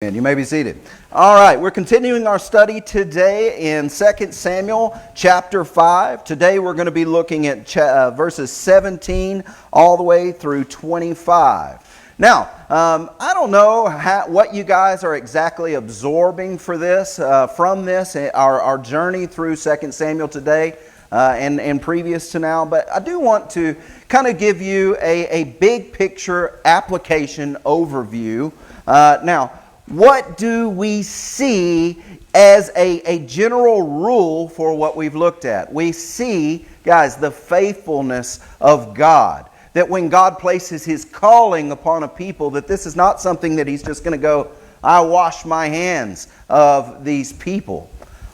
And you may be seated. All right, we're continuing our study today in 2 Samuel chapter 5. Today we're going to be looking at verses 17 all the way through 25. Now, I don't know what you guys are exactly absorbing from this, our journey through 2 Samuel today and previous to now, but I do want to kind of give you a big picture application overview. Now, what do we see as a general rule for what we've looked at? We see, guys, the faithfulness of God. That when God places His calling upon a people, that this is not something that He's just going to go, I wash my hands of these people.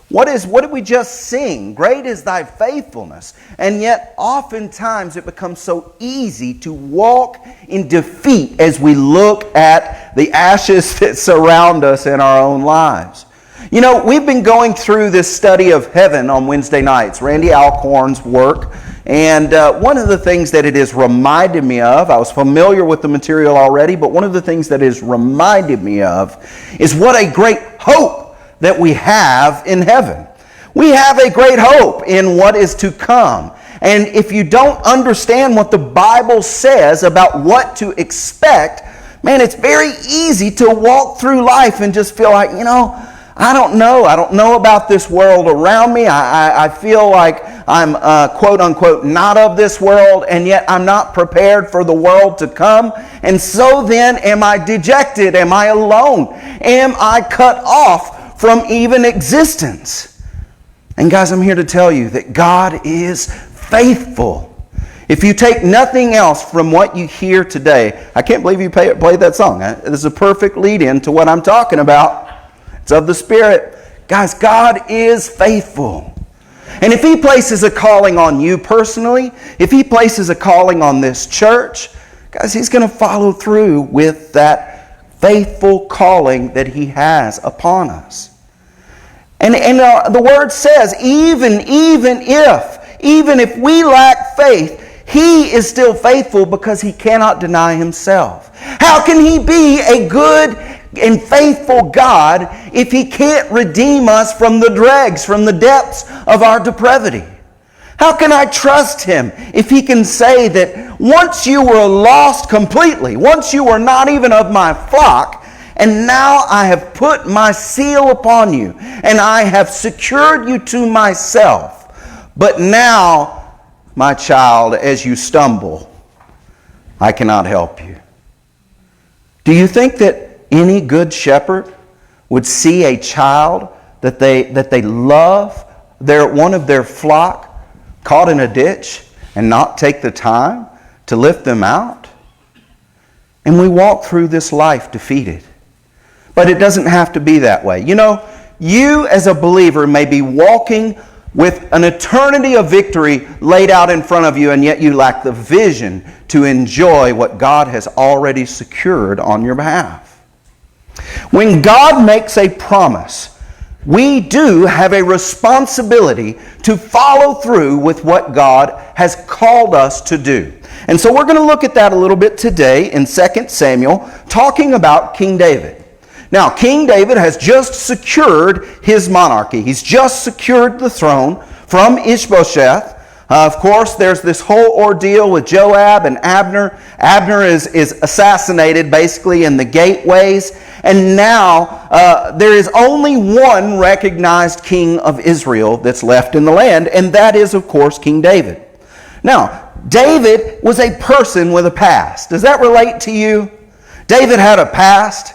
What did we just sing? Great is thy faithfulness. And yet, oftentimes, it becomes so easy to walk in defeat as we look at the ashes that surround us in our own lives. You know, we've been going through this study of heaven on Wednesday nights, Randy Alcorn's work. And one of the things that it has reminded me of, I was familiar with the material already, but one of the things that it has reminded me of is what a great hope that we have in heaven. We have a great hope in what is to come. And if you don't understand what the Bible says about what to expect, man, it's very easy to walk through life and just feel like, I don't know about this world around me. I feel like I'm quote unquote not of this world, and yet I'm not prepared for the world to come. And so then, am I dejected? Am I alone? Am I cut off from even existence? And guys, I'm here to tell you that God is faithful. If you take nothing else from what you hear today, I can't believe you played that song. This is a perfect lead-in to what I'm talking about. It's of the Spirit. Guys, God is faithful. And if He places a calling on you personally, if He places a calling on this church, guys, He's going to follow through with that faithful calling that He has upon us. And the Word says, even if we lack faith, He is still faithful because He cannot deny Himself. How can He be a good and faithful God if He can't redeem us from the dregs, from the depths of our depravity? How can I trust Him if He can say that once you were lost completely, once you were not even of my flock, and now I have put my seal upon you, and I have secured you to myself. But now, my child, as you stumble, I cannot help you. Do you think that any good shepherd would see a child that they love, one of their flock, caught in a ditch, and not take the time to lift them out? And we walk through this life defeated. But it doesn't have to be that way. You as a believer may be walking with an eternity of victory laid out in front of you, and yet you lack the vision to enjoy what God has already secured on your behalf. When God makes a promise, we do have a responsibility to follow through with what God has called us to do. And so we're going to look at that a little bit today in 2 Samuel, talking about King David. Now, King David has just secured his monarchy. He's just secured the throne from Ishbosheth. Of course, there's this whole ordeal with Joab and Abner. Abner is assassinated basically in the gateways. And now there is only one recognized king of Israel that's left in the land, and that is, of course, King David. Now, David was a person with a past. Does that relate to you? David had a past.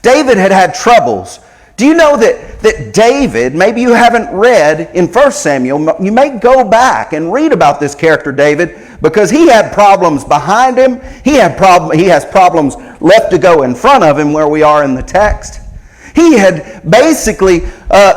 David had troubles. Do you know that David, maybe you haven't read in 1 Samuel, you may go back and read about this character David, because he had problems behind him. He has problems left to go in front of him where we are in the text. He had basically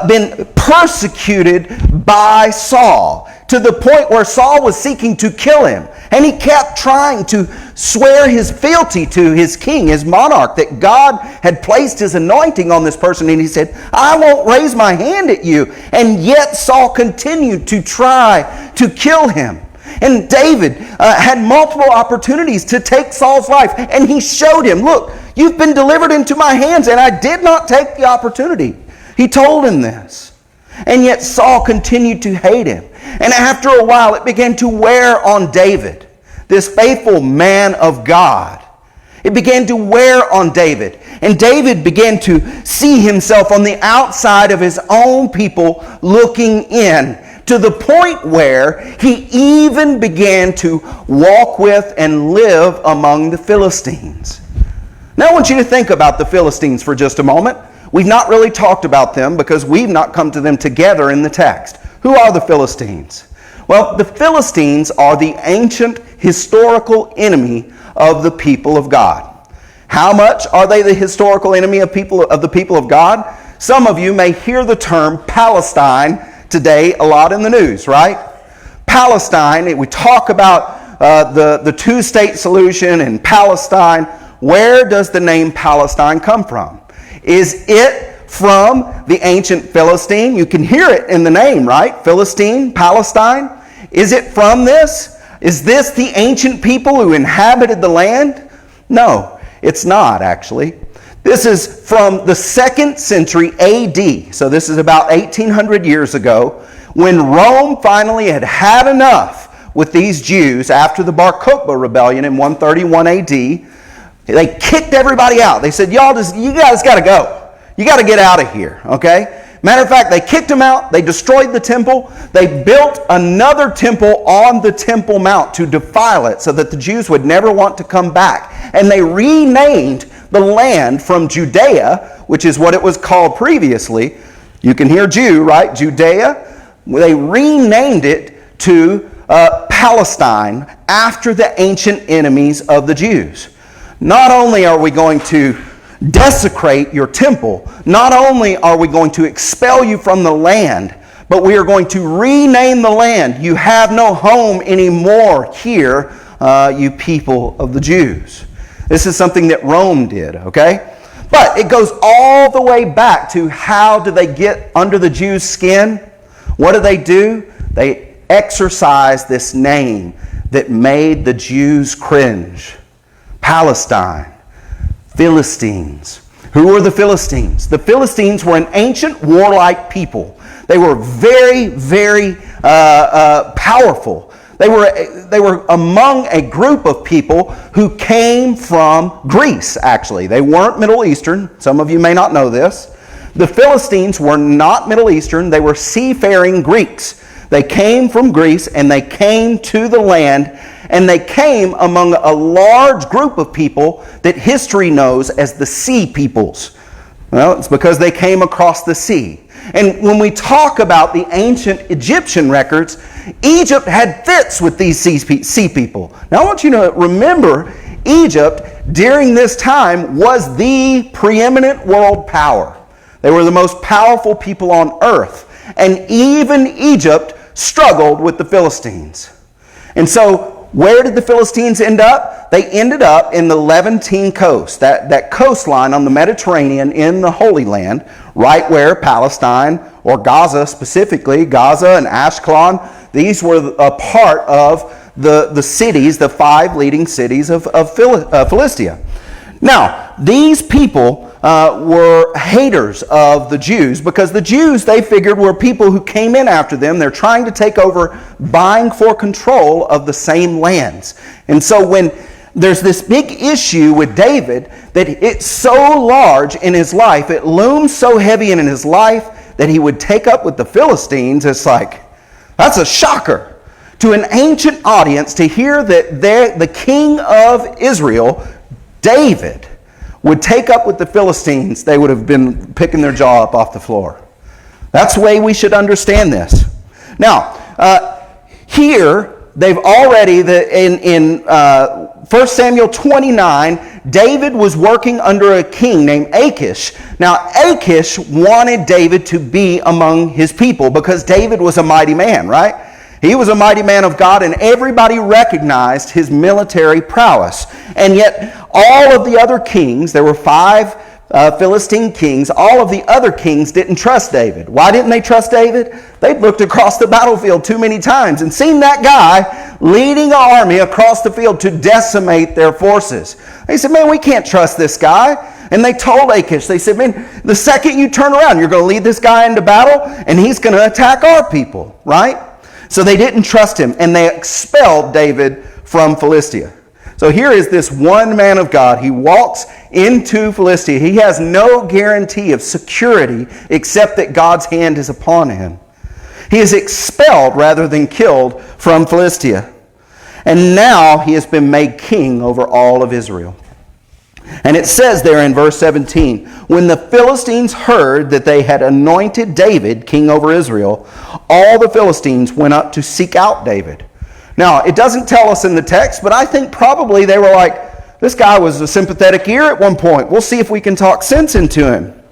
been persecuted by Saul to the point where Saul was seeking to kill him. And he kept trying to swear his fealty to his king, his monarch, that God had placed His anointing on this person. And he said, I won't raise my hand at you. And yet Saul continued to try to kill him. And David had multiple opportunities to take Saul's life, and he showed him, look, you've been delivered into my hands, and I did not take the opportunity. He told him this. And yet Saul continued to hate him. And after a while, it began to wear on David, this faithful man of God. It began to wear on David. And David began to see himself on the outside of his own people looking in, to the point where he even began to walk with and live among the Philistines. Now I want you to think about the Philistines for just a moment. We've not really talked about them because we've not come to them together in the text. Who are the Philistines? Well, the Philistines are the ancient historical enemy of the people of God. How much are they the historical enemy of the people of God? Some of you may hear the term Palestine today a lot in the news, right? Palestine, we talk about the two-state solution in Palestine. Where does the name Palestine come from? Is it from the ancient Philistine? You can hear it in the name, right? Philistine, Palestine. Is it from this? Is this the ancient people who inhabited the land? No, it's not actually. This is from the 2nd century AD. So this is about 1800 years ago, when Rome finally had enough with these Jews after the Bar Kokhba rebellion in 131 AD. They kicked everybody out. They said, you guys got to go. You got to get out of here, okay? Matter of fact, they kicked them out. They destroyed the temple. They built another temple on the Temple Mount to defile it so that the Jews would never want to come back. And they renamed the land from Judea, which is what it was called previously. You can hear Jew, right? Judea. They renamed it to Palestine after the ancient enemies of the Jews. Not only are we going to desecrate your temple, not only are we going to expel you from the land, but we are going to rename the land. You have no home anymore here, you people of the Jews. This is something that Rome did, okay? But it goes all the way back to how do they get under the Jews' skin? What do? They exercise this name that made the Jews cringe. Palestine, Philistines. Who were the Philistines? The Philistines were an ancient warlike people. They were very, very powerful. They were among a group of people who came from Greece, actually. They weren't Middle Eastern. Some of you may not know this. The Philistines were not Middle Eastern. They were seafaring Greeks. They came from Greece and they came to the land, and they came among a large group of people that history knows as the Sea Peoples. Well, it's because they came across the sea. And when we talk about the ancient Egyptian records, Egypt had fits with these sea people. Now I want you to remember, Egypt during this time was the preeminent world power. They were the most powerful people on earth. And even Egypt struggled with the Philistines. And so where did the Philistines end up? They ended up in the Levantine coast, that coastline on the Mediterranean in the Holy Land, right where Palestine, or Gaza specifically, Gaza and Ashkelon, these were a part of the cities, the 5 leading cities of Philistia. Now, these people were haters of the Jews because the Jews, they figured, were people who came in after them. They're trying to take over, vying for control of the same lands. And so when there's this big issue with David that it's so large in his life, it looms so heavy in his life that he would take up with the Philistines, it's like, that's a shocker to an ancient audience to hear that the king of Israel, David, would take up with the Philistines. They would have been picking their jaw up off the floor. That's the way we should understand this. Now, here, they've already, in 1 Samuel 29, David was working under a king named Achish. Now, Achish wanted David to be among his people because David was a mighty man, right? He was a mighty man of God, and everybody recognized his military prowess. And yet, all of the other kings, there were 5 Philistine kings, all of the other kings didn't trust David. Why didn't they trust David? They'd looked across the battlefield too many times and seen that guy leading an army across the field to decimate their forces. They said, man, we can't trust this guy. And they told Achish, they said, man, the second you turn around, you're going to lead this guy into battle, and he's going to attack our people, right? So they didn't trust him, and they expelled David from Philistia. So here is this one man of God. He walks into Philistia. He has no guarantee of security except that God's hand is upon him. He is expelled rather than killed from Philistia. And now he has been made king over all of Israel. And it says there in verse 17, when the Philistines heard that they had anointed David king over Israel, all the Philistines went up to seek out David. Now, it doesn't tell us in the text, but I think probably they were like, this guy was a sympathetic ear at one point. We'll see if we can talk sense into him.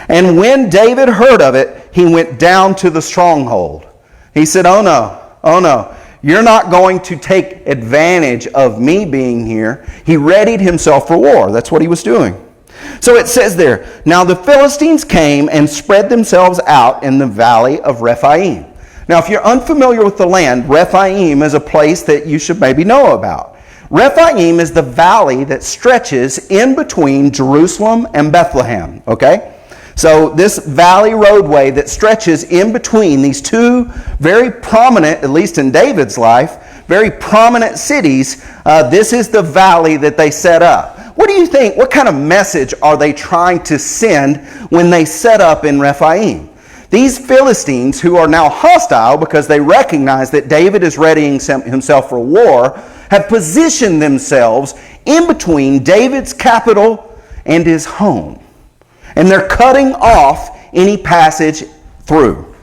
And when David heard of it, he went down to the stronghold. He said, oh no, you're not going to take advantage of me being here. He readied himself for war. That's what he was doing. So it says there, now the Philistines came and spread themselves out in the valley of Rephaim. Now, if you're unfamiliar with the land, Rephaim is a place that you should maybe know about. Rephaim is the valley that stretches in between Jerusalem and Bethlehem, okay? So this valley roadway that stretches in between these two very prominent, at least in David's life, very prominent cities, this is the valley that they set up. What do you think? What kind of message are they trying to send when they set up in Rephaim? These Philistines, who are now hostile because they recognize that David is readying himself for war, have positioned themselves in between David's capital and his home. And they're cutting off any passage through.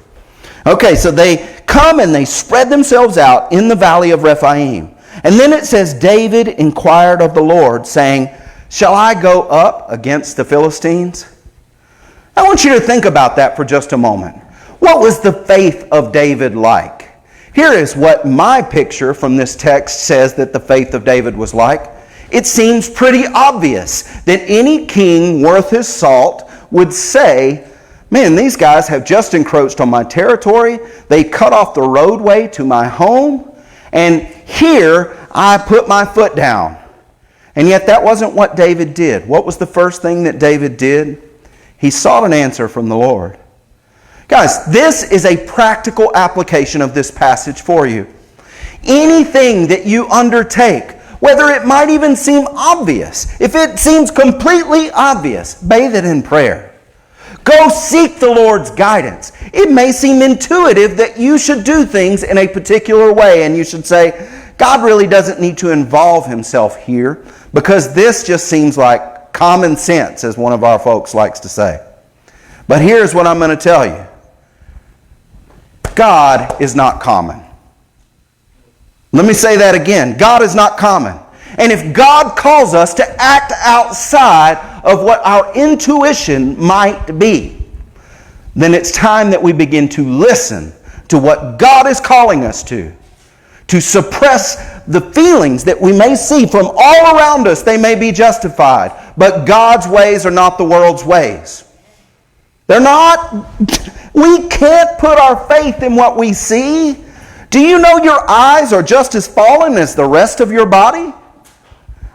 Okay, so they come and they spread themselves out in the valley of Rephaim. And then it says, David inquired of the Lord, saying, shall I go up against the Philistines? I want you to think about that for just a moment. What was the faith of David like? Here is what my picture from this text says that the faith of David was like. It seems pretty obvious that any king worth his salt would say, man, these guys have just encroached on my territory. They cut off the roadway to my home. And here I put my foot down. And yet that wasn't what David did. What was the first thing that David did? He sought an answer from the Lord. Guys, this is a practical application of this passage for you. Anything that you undertake, whether it might even seem obvious, if it seems completely obvious, bathe it in prayer. Go seek the Lord's guidance. It may seem intuitive that you should do things in a particular way, and you should say, God really doesn't need to involve himself here, because this just seems like common sense, as one of our folks likes to say. But here's what I'm going to tell you. God is not common. Let me say that again. God is not common. And if God calls us to act outside of what our intuition might be, then it's time that we begin to listen to what God is calling us to suppress the feelings that we may see from all around us. They may be justified, but God's ways are not the world's ways. They're not. We can't put our faith in what we see. Do you know your eyes are just as fallen as the rest of your body?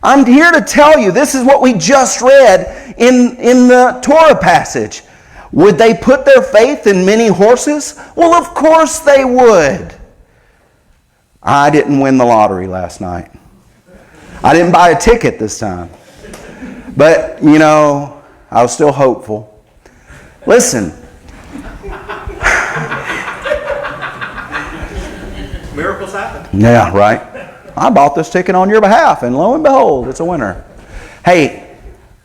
I'm here to tell you, this is what we just read in the Torah passage. Would they put their faith in many horses? Well, of course they would. I didn't win the lottery last night. I didn't buy a ticket this time. But, you know, I was still hopeful. Listen. Miracles happen. Yeah, right. I bought this ticket on your behalf, and lo and behold, it's a winner. Hey,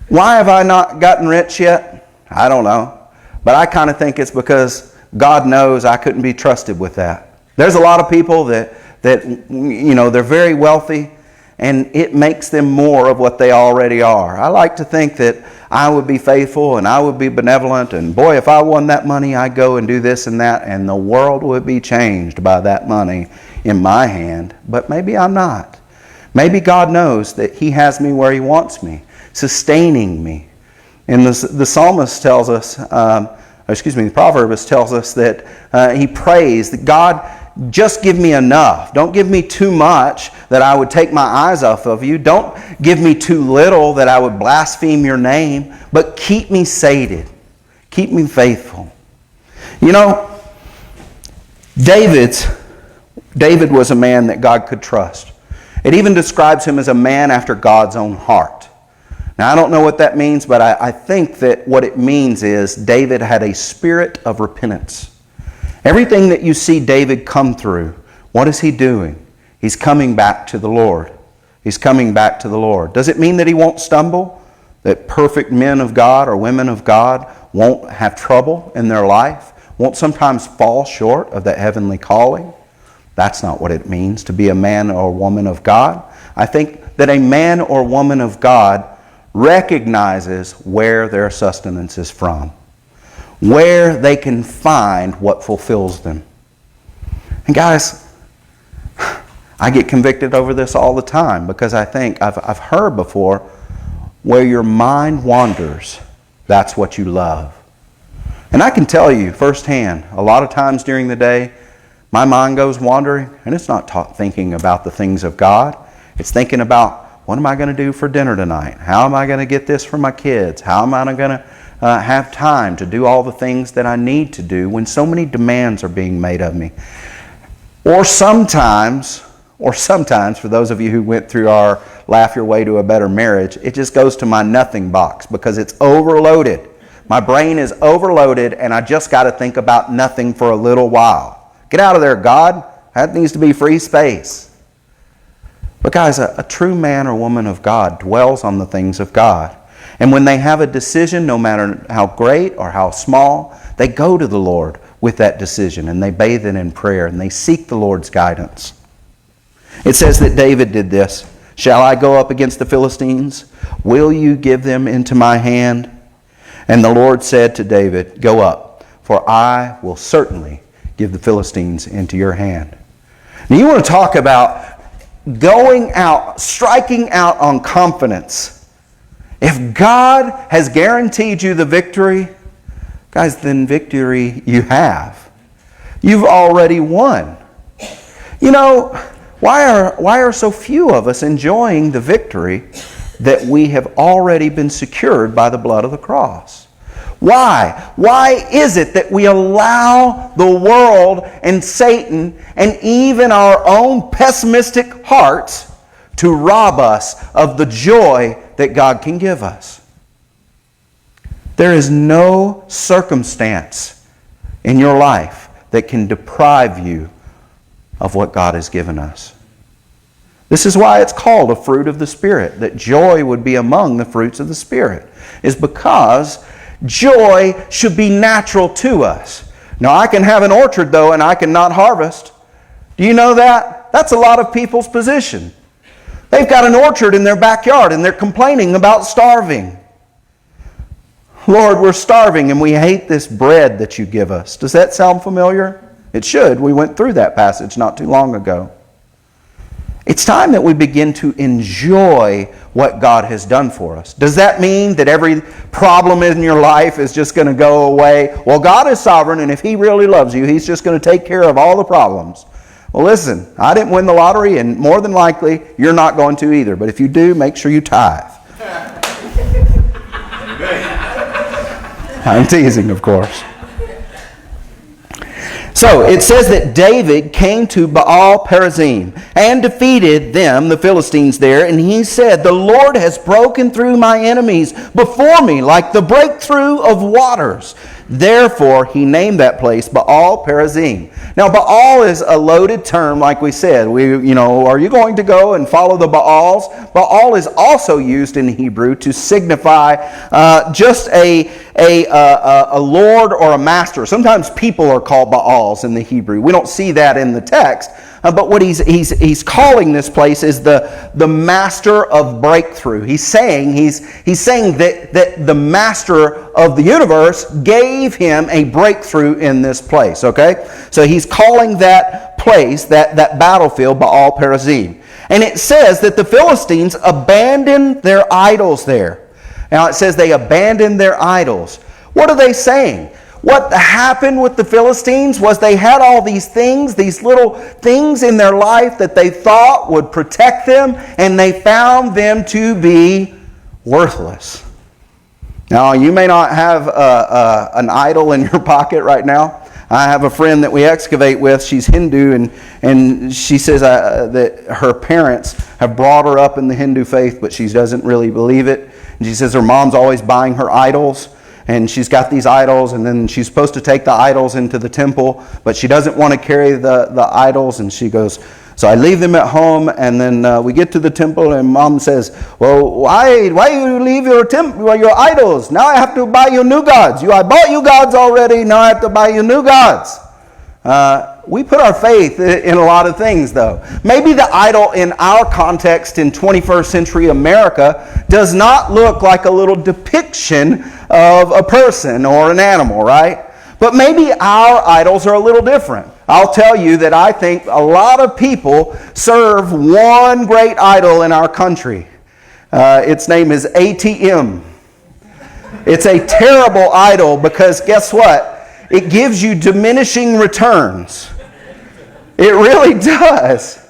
why have I not gotten rich yet? I don't know. But I kind of think it's because God knows I couldn't be trusted with that. There's a lot of people that you know, they're very wealthy, and it makes them more of what they already are. I like to think that I would be faithful and I would be benevolent, and boy, if I won that money, I'd go and do this and that, and the world would be changed by that money in my hand. But maybe I'm not. Maybe God knows that He has me where He wants me, sustaining me, And the psalmist tells us, the proverbist tells us that he prays that God, just give me enough. Don't give me too much that I would take my eyes off of you. Don't give me too little that I would blaspheme your name. But keep me sated. Keep me faithful. You know, David was a man that God could trust. It even describes him as a man after God's own heart. Now, I don't know what that means, but I think that what it means is David had a spirit of repentance. Everything that you see David come through, what is he doing? He's coming back to the Lord. He's coming back to the Lord. Does it mean that he won't stumble? That perfect men of God or women of God won't have trouble in their life? Won't sometimes fall short of that heavenly calling? That's not what it means to be a man or woman of God. I think that a man or woman of God recognizes where their sustenance is from, where they can find what fulfills them. And guys, I get convicted over this all the time because I think I've heard before, where your mind wanders, that's what you love. And I can tell you firsthand, a lot of times during the day, my mind goes wandering, and it's not thinking about the things of God. It's thinking about, what am I going to do for dinner tonight? How am I going to get this for my kids? How am I going to have time to do all the things that I need to do when so many demands are being made of me? Or sometimes, for those of you who went through our Laugh Your Way to a Better Marriage, it just goes to my nothing box because it's overloaded. My brain is overloaded and I just got to think about nothing for a little while. Get out of there, God. That needs to be free space. But guys, a true man or woman of God dwells on the things of God. And when they have a decision, no matter how great or how small, they go to the Lord with that decision and they bathe it in prayer and they seek the Lord's guidance. It says that David did this. Shall I go up against the Philistines? Will you give them into my hand? And the Lord said to David, go up, for I will certainly give the Philistines into your hand. Now you want to talk about going out, striking out on confidence. If God has guaranteed you the victory, guys, then victory you have. You've already won. You know, why are so few of us enjoying the victory that we have already been secured by the blood of the cross? Why? Why is it that we allow the world and Satan and even our own pessimistic hearts to rob us of the joy that God can give us? There is no circumstance in your life that can deprive you of what God has given us. This is why it's called a fruit of the Spirit, that joy would be among the fruits of the Spirit, is because joy should be natural to us. Now, I can have an orchard, though, and I can not harvest. Do you know that? That's a lot of people's position. They've got an orchard in their backyard, and they're complaining about starving. Lord, we're starving, and we hate this bread that you give us. Does that sound familiar? It should. We went through that passage not too long ago. It's time that we begin to enjoy what God has done for us. Does that mean that every problem in your life is just going to go away? Well, God is sovereign, and if He really loves you, He's just going to take care of all the problems. Well, listen, I didn't win the lottery, and more than likely, you're not going to either. But if you do, make sure you tithe. I'm teasing, of course. So it says that David came to Baal Perazim and defeated them, the Philistines there, and he said, the Lord has broken through my enemies before me like the breakthrough of waters. Therefore, he named that place Baal Perazim. Now, Baal is a loaded term, like we said. Are you going to go and follow the Baals? Baal is also used in Hebrew to signify just a lord or a master. Sometimes people are called Baals in the Hebrew. We don't see that in the text. But what he's calling this place is the master of breakthrough. He's saying that the master of the universe gave him a breakthrough in this place. Okay, so he's calling that place, that battlefield, Baal Perazim, and it says that the Philistines abandoned their idols there. Now it says they abandoned their idols. What are they saying? What happened with the Philistines was they had all these things, these little things in their life that they thought would protect them, and they found them to be worthless. Now, you may not have an idol in your pocket right now. I have a friend that we excavate with. She's Hindu, and she says that her parents have brought her up in the Hindu faith, but she doesn't really believe it. And she says her mom's always buying her idols, and she's got these idols, and then she's supposed to take the idols into the temple, but she doesn't want to carry the idols, and she goes, so I leave them at home, and then we get to the temple, and Mom says, well, why you leave your idols? Now I have to buy you new gods. I bought you gods already, now I have to buy you new gods. We put our faith in a lot of things, though. Maybe the idol in our context in 21st century America does not look like a little depiction of a person or an animal, right? But maybe our idols are a little different. I'll tell you that I think a lot of people serve one great idol in our country. Its name is ATM. It's a terrible idol because guess what? It gives you diminishing returns. It really does.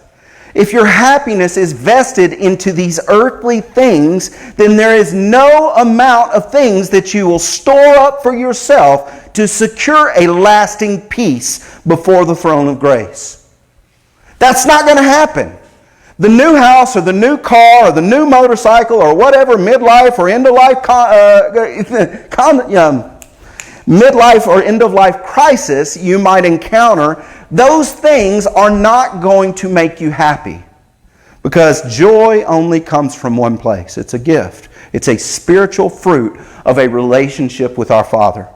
If your happiness is vested into these earthly things, then there is no amount of things that you will store up for yourself to secure a lasting peace before the throne of grace. That's not going to happen. The new house or the new car or the new motorcycle or whatever midlife or end-of-life midlife or end-of-life crisis you might encounter, those things are not going to make you happy. Because joy only comes from one place. It's a gift. It's a spiritual fruit of a relationship with our Father.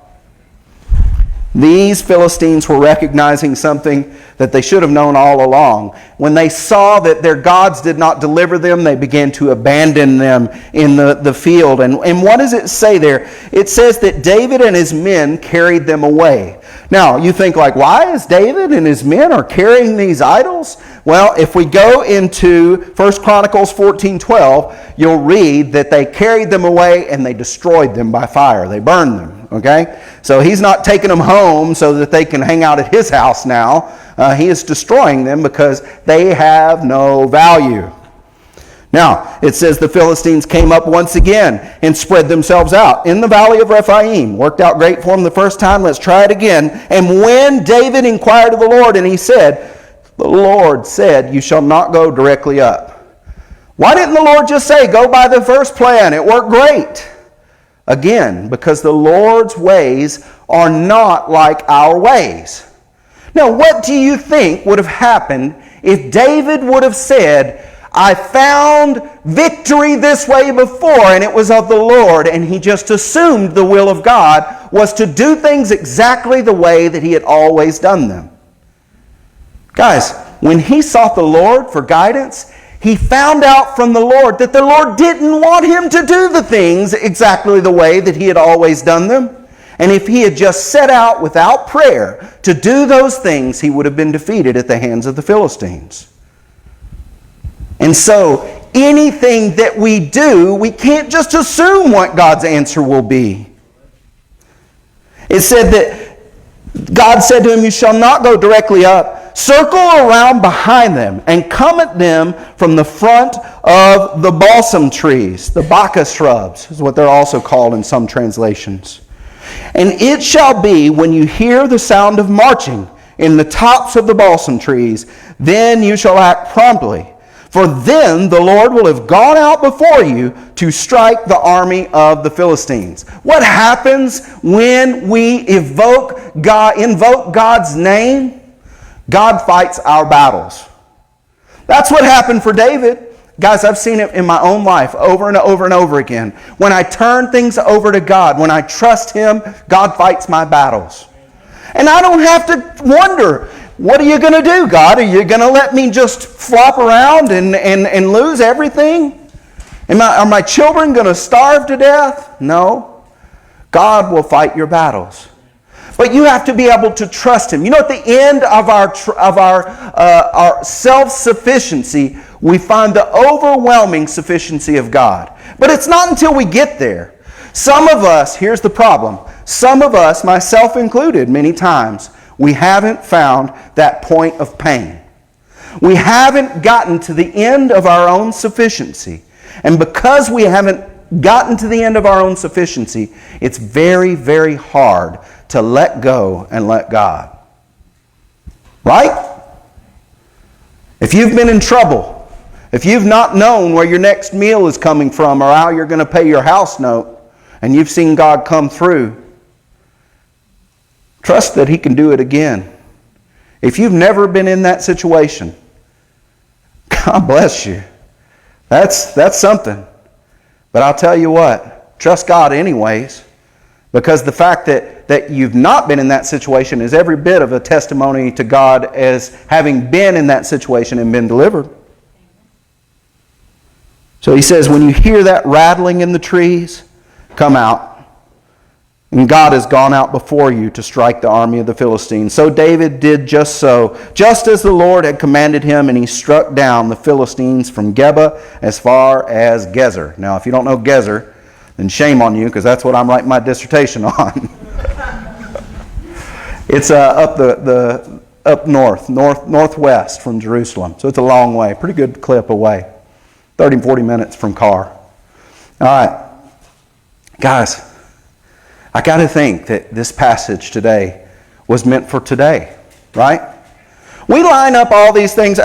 These Philistines were recognizing something that they should have known all along. When they saw that their gods did not deliver them, they began to abandon them in the field. And what does it say there? It says that David and his men carried them away. Now, you think like, why is David and his men are carrying these idols? Well, if we go into 1 Chronicles 14:12, you'll read that they carried them away and they destroyed them by fire. They burned them. Okay? So he's not taking them home so that they can hang out at his house now. He is destroying them because they have no value. Now, it says the Philistines came up once again and spread themselves out in the valley of Rephaim. Worked out great for them the first time. Let's try it again. And when David inquired of the Lord, and he said, the Lord said, you shall not go directly up. Why didn't the Lord just say, go by the first plan? It worked great. Again, because the Lord's ways are not like our ways. Now, what do you think would have happened if David would have said, I found victory this way before and it was of the Lord, and he just assumed the will of God was to do things exactly the way that he had always done them? Guys, when he sought the Lord for guidance, he found out from the Lord that the Lord didn't want him to do the things exactly the way that he had always done them. And if he had just set out without prayer to do those things, he would have been defeated at the hands of the Philistines. And so, anything that we do, we can't just assume what God's answer will be. It said that God said to him, you shall not go directly up. Circle around behind them and come at them from the front of the balsam trees. The bacchus shrubs is what they're also called in some translations. And it shall be when you hear the sound of marching in the tops of the balsam trees, then you shall act promptly. For then the Lord will have gone out before you to strike the army of the Philistines. What happens when we invoke God's name? God fights our battles. That's what happened for David. Guys, I've seen it in my own life over and over and over again. When I turn things over to God, when I trust Him, God fights my battles. And I don't have to wonder, what are you going to do, God? Are you going to let me just flop around and lose everything? Are my children going to starve to death? No. God will fight your battles. But you have to be able to trust Him. You know, at the end of our self-sufficiency, we find the overwhelming sufficiency of God. But it's not until we get there. Some of us, here's the problem, some of us, myself included many times, we haven't found that point of pain. We haven't gotten to the end of our own sufficiency. And because we haven't gotten to the end of our own sufficiency, it's very, very hard to let go and let God. Right? If you've been in trouble, if you've not known where your next meal is coming from or how you're going to pay your house note, and you've seen God come through, trust that He can do it again. If you've never been in that situation, God bless you. That's something. But I'll tell you what, trust God anyways, because the fact that you've not been in that situation is every bit of a testimony to God as having been in that situation and been delivered. So He says, when you hear that rattling in the trees, come out. And God has gone out before you to strike the army of the Philistines. So David did just so, just as the Lord had commanded him, and he struck down the Philistines from Geba as far as Gezer. Now, if you don't know Gezer, then shame on you, because that's what I'm writing my dissertation on. It's up northwest from Jerusalem. So it's a long way, pretty good clip away. 30, 40 minutes from car. All right. Guys, I got to think that this passage today was meant for today, right? We line up all these things.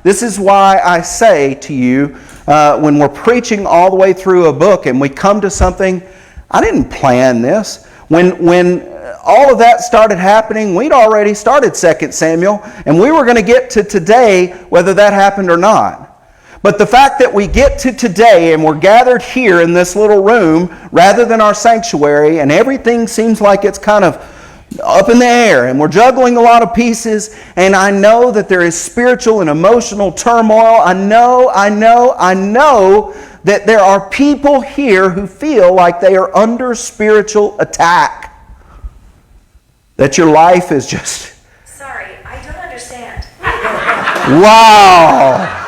This is why I say to you, when we're preaching all the way through a book and we come to something, I didn't plan this. When all of that started happening, we'd already started 2 Samuel, and we were going to get to today whether that happened or not. But the fact that we get to today and we're gathered here in this little room rather than our sanctuary, and everything seems like it's kind of up in the air and we're juggling a lot of pieces, and I know that there is spiritual and emotional turmoil. I know that there are people here who feel like they are under spiritual attack. That your life is just... Sorry, I don't understand. Wow!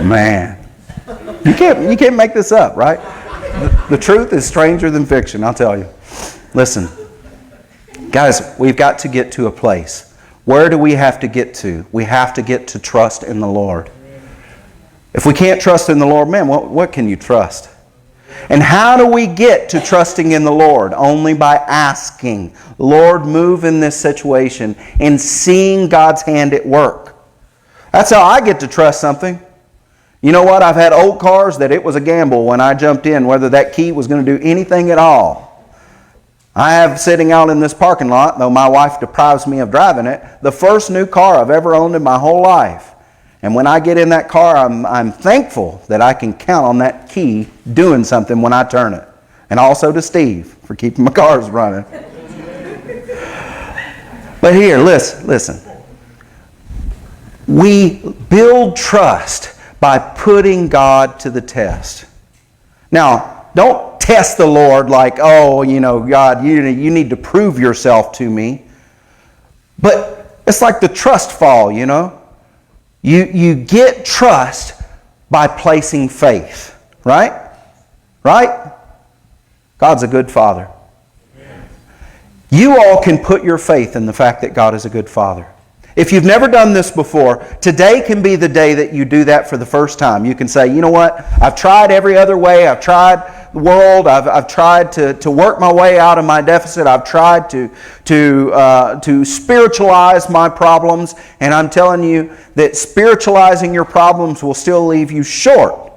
Man, you can't make this up, right? The truth is stranger than fiction, I'll tell you. Listen, guys, we've got to get to a place. Where do we have to get to? We have to get to trust in the Lord. If we can't trust in the Lord, man, what can you trust? And how do we get to trusting in the Lord? Only by asking, Lord, move in this situation, and seeing God's hand at work. That's how I get to trust something. You know what? I've had old cars that it was a gamble when I jumped in whether that key was going to do anything at all. I have sitting out in this parking lot, though my wife deprives me of driving it, the first new car I've ever owned in my whole life. And when I get in that car, I'm thankful that I can count on that key doing something when I turn it. And also to Steve for keeping my cars running. But here, listen. We build trust by putting God to the test. Now, don't test the Lord like, oh, God, you need to prove yourself to me. But it's like the trust fall, You get trust by placing faith, right? Right? God's a good Father. You all can put your faith in the fact that God is a good Father. If you've never done this before, today can be the day that you do that for the first time. You can say, you know what? I've tried every other way. I've tried the world. I've tried to work my way out of my deficit. I've tried to spiritualize my problems. And I'm telling you that spiritualizing your problems will still leave you short.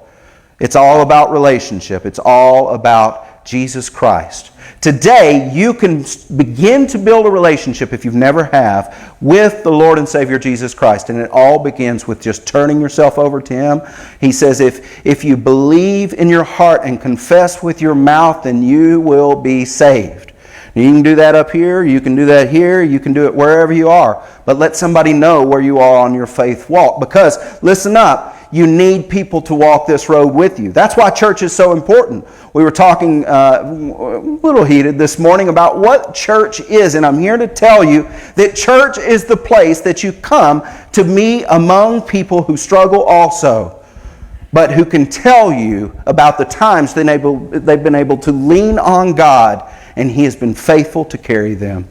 It's all about relationship. It's all about Jesus Christ. Today, you can begin to build a relationship, if you've never have, with the Lord and Savior Jesus Christ. And it all begins with just turning yourself over to Him. He says, if you believe in your heart and confess with your mouth, then you will be saved. You can do that up here, you can do that here, you can do it wherever you are. But let somebody know where you are on your faith walk. Because, listen up, you need people to walk this road with you. That's why church is so important. We were talking a little heated this morning about what church is, and I'm here to tell you that church is the place that you come to meet among people who struggle also, but who can tell you about the times they've been able to lean on God, and He has been faithful to carry them.